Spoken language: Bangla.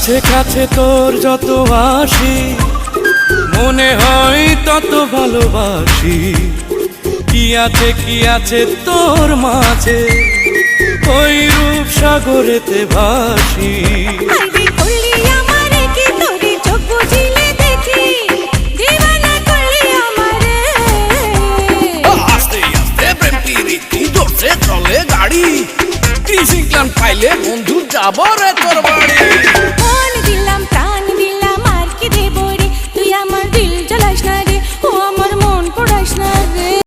কাছে কাছে তোর যত আসি মনে হয় তত ভালোবাসি। কি আছে তোর মাঝে ওই রূপ সাগরেতে ভাসি। আস্তে আস্তে প্রেম প্রীতি ধরছে চলে গাড়ি। ক্রিসিং ক্লান পাইলে বন্ধু যাব রে